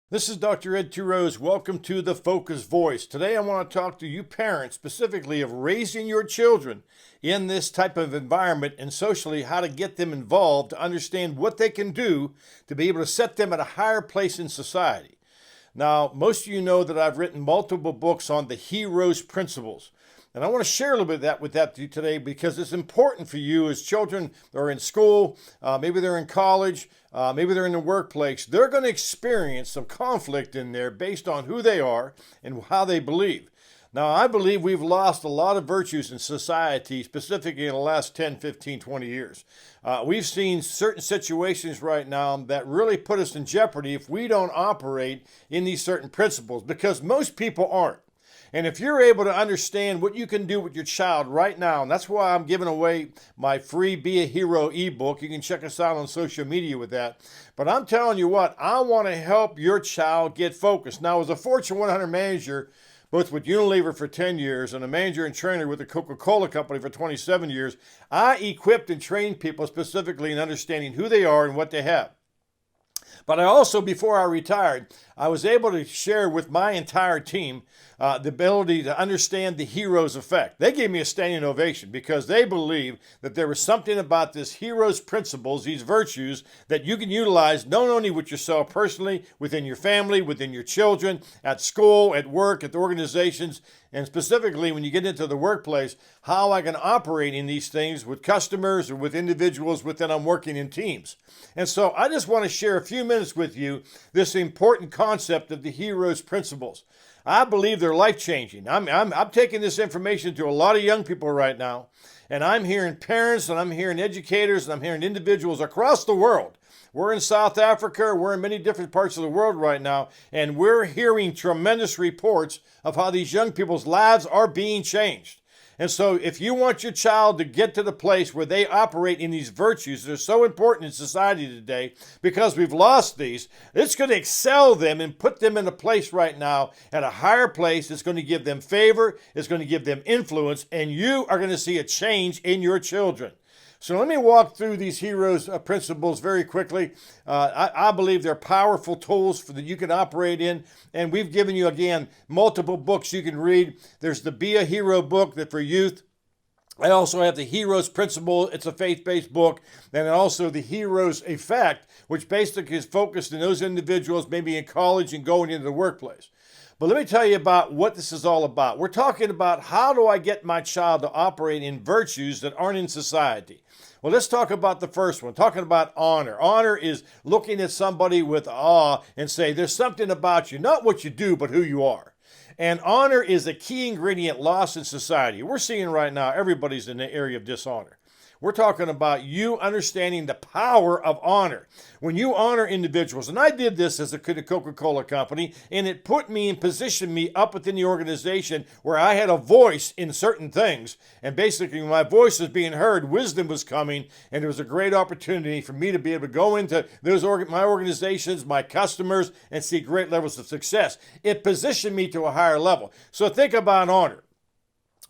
This is Dr. Ed Rose. Welcome to the Focus Voice. Today I want to talk to you parents specifically of raising your children in this type of environment and socially how to get them involved to understand what they can do to be able to set them at a higher place in society. Now, most of you know that I've written multiple books on the hero's principles. And I want to share a little bit of that with you today because it's important for you as children are in school, maybe they're in college, maybe they're in the workplace. They're going to experience some conflict in there based on who they are and how they believe. Now, I believe we've lost a lot of virtues in society, specifically in the last 10, 15, 20 years. We've seen certain situations right now that really put us in jeopardy if we don't operate in these certain principles because most people aren't. And if you're able to understand what you can do with your child right now, and that's why I'm giving away my free Be a Hero ebook. You can check us out on social media with that. But I'm telling you what, I want to help your child get focused. Now, as a Fortune 100 manager, both with Unilever for 10 years and a manager and trainer with the Coca-Cola Company for 27 years, I equipped and trained people specifically in understanding who they are and what they have. But I also, before I retired, I was able to share with my entire team the ability to understand the hero's effect. They gave me a standing ovation because they believe that there was something about this hero's principles, these virtues, that you can utilize not only with yourself personally, within your family, within your children, at school, at work, at the organizations, and specifically when you get into the workplace, how I can operate in these things with customers or with individuals within I'm working in teams. And so I just want to share a few minutes with you this important concept of the hero's principles. I believe they're life-changing. I'm taking this information to a lot of young people right now, and I'm hearing parents, and I'm hearing educators, and I'm hearing individuals across the world. We're in South Africa, we're in many different parts of the world right now, and we're hearing tremendous reports of how these young people's lives are being changed. And so if you want your child to get to the place where they operate in these virtues that are so important in society today, because we've lost these, it's going to excel them and put them in a place right now at a higher place. It's going to give them favor, it's going to give them influence, and you are going to see a change in your children. So let me walk through these heroes' principles very quickly. I believe they're powerful tools that you can operate in. And we've given you, again, multiple books you can read. There's the Be a Hero book that for youth. I also have the Hero's Principle. It's a faith-based book. And also the Hero's Effect, which basically is focused on those individuals maybe in college and going into the workplace. But let me tell you about what this is all about. We're talking about how do I get my child to operate in virtues that aren't in society. Well, let's talk about the first one, talking about honor. Honor is looking at somebody with awe and say, there's something about you, not what you do, but who you are. And honor is a key ingredient lost in society. We're seeing right now everybody's in the area of dishonor. We're talking about you understanding the power of honor. When you honor individuals, and I did this as a Coca-Cola Company, and it put me and positioned me up within the organization where I had a voice in certain things. And basically, when my voice was being heard, wisdom was coming, and it was a great opportunity for me to be able to go into my organizations, my customers, and see great levels of success. It positioned me to a higher level. So think about honor.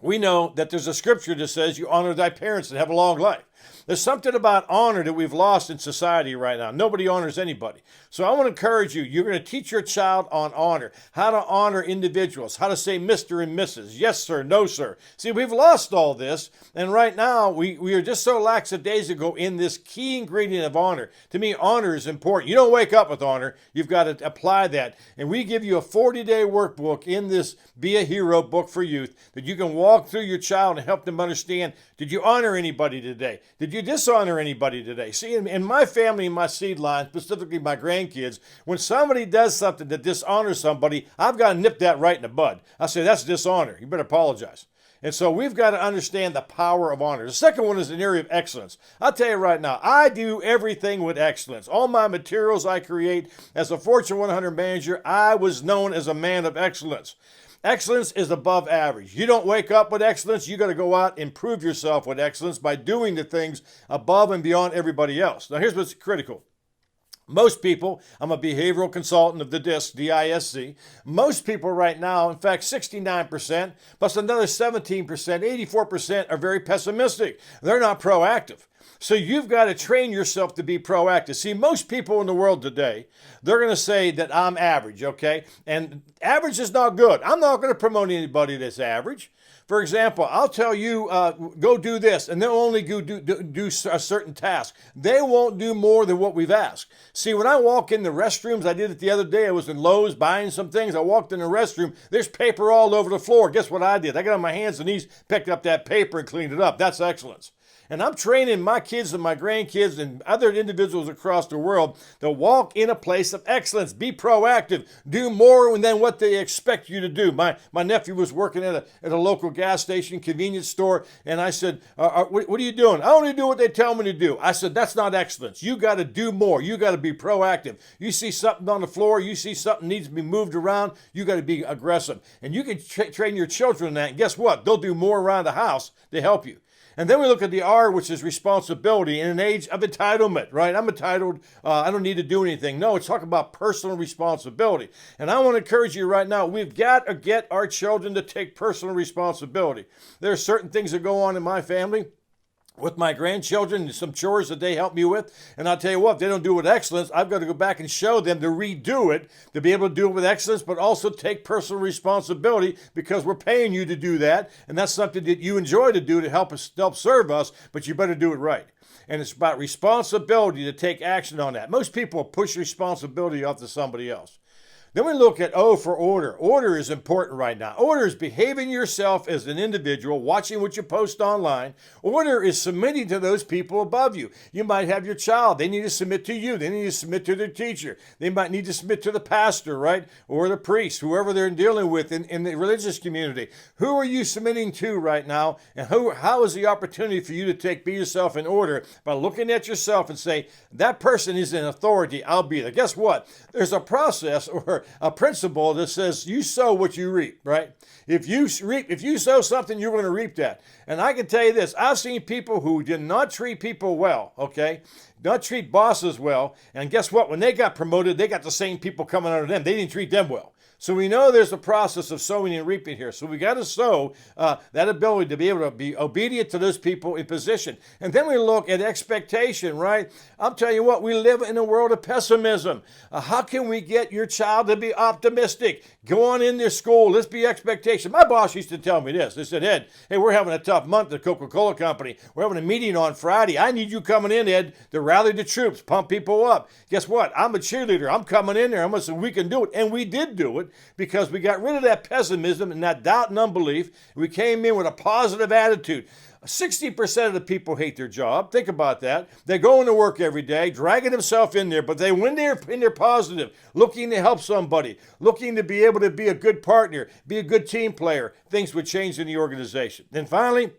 We know that there's a scripture that says you honor thy parents and have a long life. There's something about honor that we've lost in society right now. Nobody honors anybody. So I want to encourage you, you're going to teach your child on honor, how to honor individuals, how to say Mr. and Mrs., yes, sir, no, sir. See, we've lost all this, and right now we are just so lackadaisical in this key ingredient of honor. To me, honor is important. You don't wake up with honor. You've got to apply that. And we give you a 40-day workbook in this Be a Hero book for youth that you can walk through your child and help them understand, did you honor anybody today? Did you dishonor anybody today? See, in my family, in my seed line, specifically my grandkids, when somebody does something that dishonors somebody, I've got to nip that right in the bud. I say, that's dishonor. You better apologize. And so we've got to understand the power of honor. The second one is an area of excellence. I'll tell you right now, I do everything with excellence. All my materials I create as a Fortune 100 manager, I was known as a man of excellence. Excellence is above average. You don't wake up with excellence. You got to go out and prove yourself with excellence by doing the things above and beyond everybody else. Now, here's what's critical. Most people, I'm a behavioral consultant of the DISC, D-I-S-C. Most people right now, in fact, 69%, plus another 17%, 84% are very pessimistic. They're not proactive. So you've got to train yourself to be proactive. See, most people in the world today, they're going to say that I'm average, okay? And average is not good. I'm not going to promote anybody that's average. For example, I'll tell you, go do this, and they'll only go do a certain task. They won't do more than what we've asked. See, when I walk in the restrooms, I did it the other day. I was in Lowe's buying some things. I walked in the restroom. There's paper all over the floor. Guess what I did? I got on my hands and knees, picked up that paper and cleaned it up. That's excellence. And I'm training my kids and my grandkids and other individuals across the world to walk in a place of excellence. Be proactive. Do more than what they expect you to do. My nephew was working at a local gas station, convenience store, and I said, what are you doing? I only do what they tell me to do. I said, that's not excellence. You got to do more. You got to be proactive. You see something on the floor, you see something needs to be moved around, you got to be aggressive. And you can train your children in that, and guess what? They'll do more around the house to help you. And then we look at the R, which is responsibility in an age of entitlement, right? I'm entitled. I don't need to do anything. No, it's talking about personal responsibility. And I want to encourage you right now, we've got to get our children to take personal responsibility. There are certain things that go on in my family with my grandchildren, some chores that they help me with. And I'll tell you what, if they don't do it with excellence, I've got to go back and show them to redo it, to be able to do it with excellence, but also take personal responsibility because we're paying you to do that. And that's something that you enjoy to do to help serve us, but you better do it right. And it's about responsibility to take action on that. Most people push responsibility off to somebody else. Then we look at O for order. Order is important right now. Order is behaving yourself as an individual, watching what you post online. Order is submitting to those people above you. You might have your child. They need to submit to you. They need to submit to their teacher. They might need to submit to the pastor, right? Or the priest, whoever they're dealing with in the religious community. Who are you submitting to right now? And how is the opportunity for you to be yourself in order by looking at yourself and say, that person is in authority, I'll be there. Guess what? There's a process or a principle that says you sow what you reap, right? If you sow something, you're going to reap that. And I can tell you this, I've seen people who did not treat people well, okay? Not treat bosses well. And guess what? When they got promoted, they got the same people coming under them. They didn't treat them well. So we know there's a process of sowing and reaping here. So we got to sow that ability to be able to be obedient to those people in position. And then we look at expectation, right? I'll tell you what, we live in a world of pessimism. How can we get your child to be optimistic? Go on in their school. Let's be expectation. My boss used to tell me this. They said, Ed, hey, we're having a tough month at the Coca-Cola Company. We're having a meeting on Friday. I need you coming in, Ed, to rally the troops, pump people up. Guess what? I'm a cheerleader. I'm coming in there. I'm going to say we can do it. And we did do it. Because we got rid of that pessimism and that doubt and unbelief. We came in with a positive attitude. 60% of the people hate their job. Think about that. They go into work every day, dragging themselves in there, but they win there in their positive, looking to help somebody, looking to be able to be a good partner, be a good team player. Things would change in the organization. Then finally,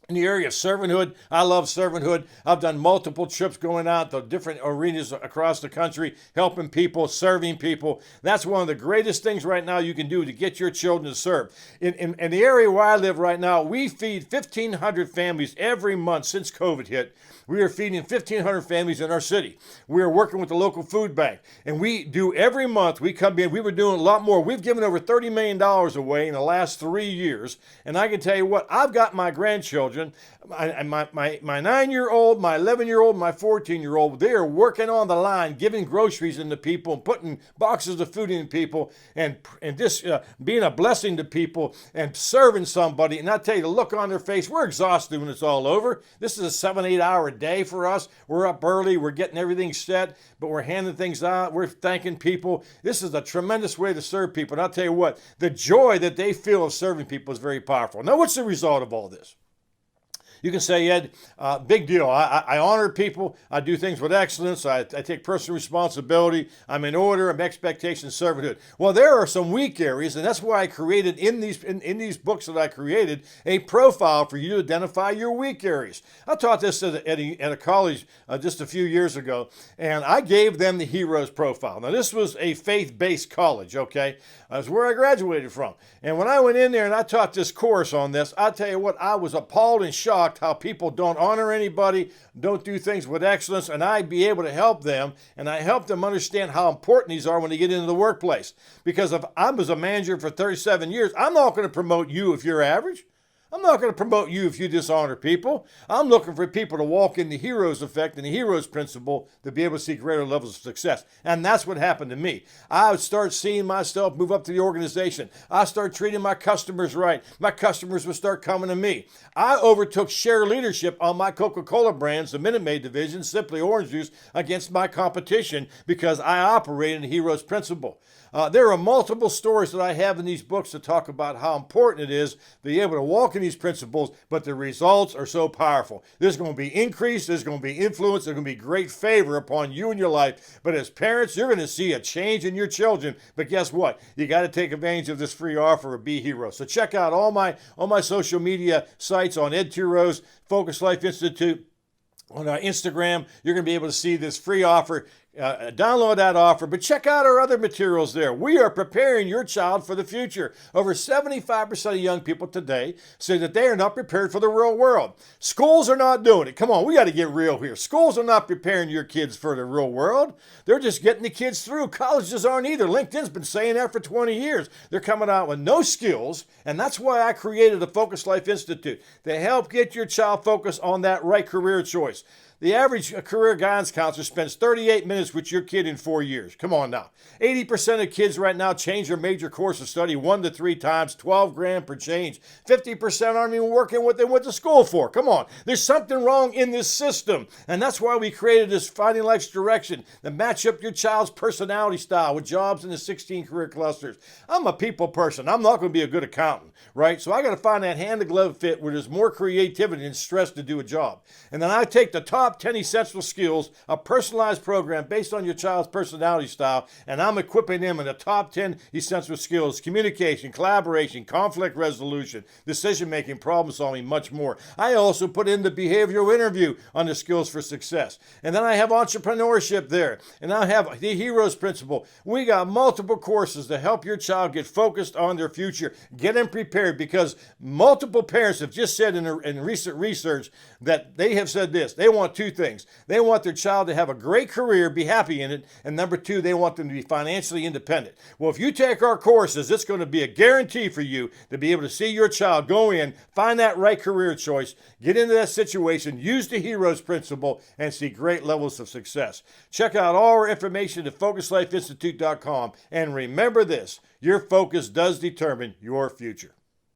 in the area of servanthood, I love servanthood. I've done multiple trips going out to different arenas across the country, helping people, serving people. That's one of the greatest things right now you can do to get your children to serve. In the area where I live right now, we feed 1,500 families every month since COVID hit. We are feeding 1,500 families in our city. We are working with the local food bank. And we do every month, we come in, we were doing a lot more. We've given over $30 million away in the last 3 years. And I can tell you what, I've got my grandchildren, my 9-year-old, my 11-year-old, my 14-year-old, they are working on the line, giving groceries into people, and putting boxes of food in people, and just being a blessing to people and serving somebody. And I tell you, the look on their face, we're exhausted when it's all over. This is a 7-8 hour day for us. We're up early, we're getting everything set, but we're handing things out, we're thanking people. This is a tremendous way to serve people. And I'll tell you what, the joy that they feel of serving people is very powerful. Now, what's the result of all this? You can say, Ed, big deal. I honor people. I do things with excellence. I take personal responsibility. I'm in order. I'm expectation, servanthood. Well, there are some weak areas, and that's why I created in these books that I created a profile for you to identify your weak areas. I taught this at a college just a few years ago, and I gave them the heroes profile. Now, this was a faith-based college, okay? That's where I graduated from. And when I went in there and I taught this course on this, I tell you what, I was appalled and shocked shocked how people don't honor anybody, don't do things with excellence, and I be able to help them, and I help them understand how important these are when they get into the workplace. Because if I was a manager for 37 years, I'm not going to promote you if you're average. I'm not going to promote you if you dishonor people. I'm looking for people to walk in the hero's effect and the hero's principle to be able to see greater levels of success. And that's what happened to me. I would start seeing myself move up to the organization. I start treating my customers right. My customers would start coming to me. I overtook share leadership on my Coca-Cola brands, the Minute Maid division, Simply Orange Juice, against my competition because I operated in the hero's principle. There are multiple stories that I have in these books to talk about how important it is to be able to walk in these principles, but the results are so powerful. There's going to be increase, there's going to be influence, there's going to be great favor upon you and your life. But as parents, you're going to see a change in your children. But guess what? You got to take advantage of this free offer of Be Hero. So check out all my social media sites on Ed Turo's Focus Life Institute. On our Instagram, you're going to be able to see this free offer. Download that offer, but check out our other materials there. We are preparing your child for the future. Over 75% of young people today say that they are not prepared for the real world. Schools are not doing it. Come on, we got to get real here. Schools are not preparing your kids for the real world. They're just getting the kids through. Colleges aren't either. LinkedIn's been saying that for 20 years. They're coming out with no skills, and that's why I created the Focus Life Institute, to help get your child focused on that right career choice. The average career guidance counselor spends 38 minutes with your kid in 4 years. Come on now. 80% of kids right now change their major course of study 1 to 3 times, 12 grand per change. 50% aren't even working what they went to school for. Come on. There's something wrong in this system. And that's why we created this Finding Life's Direction to match up your child's personality style with jobs in the 16 career clusters. I'm a people person. I'm not going to be a good accountant, right? So I got to find that hand-to-glove fit where there's more creativity and stress to do a job. And then I take the top 10 essential skills, a personalized program based on your child's personality style, and I'm equipping them in the top 10 essential skills: communication, collaboration, conflict resolution, decision-making, problem-solving, much more. I also put in the behavioral interview on the skills for success. And then I have entrepreneurship there, and I have the hero's principle. We got multiple courses to help your child get focused on their future, get them prepared, because multiple parents have just said in recent research that they have said this: they want 2 things. They want their child to have a great career, be happy in it, and number 2, they want them to be financially independent. Well, if you take our courses, it's going to be a guarantee for you to be able to see your child go in, find that right career choice, get into that situation, use the hero's principle, and see great levels of success. Check out all our information at focuslifeinstitute.com, and remember this: your focus does determine your future.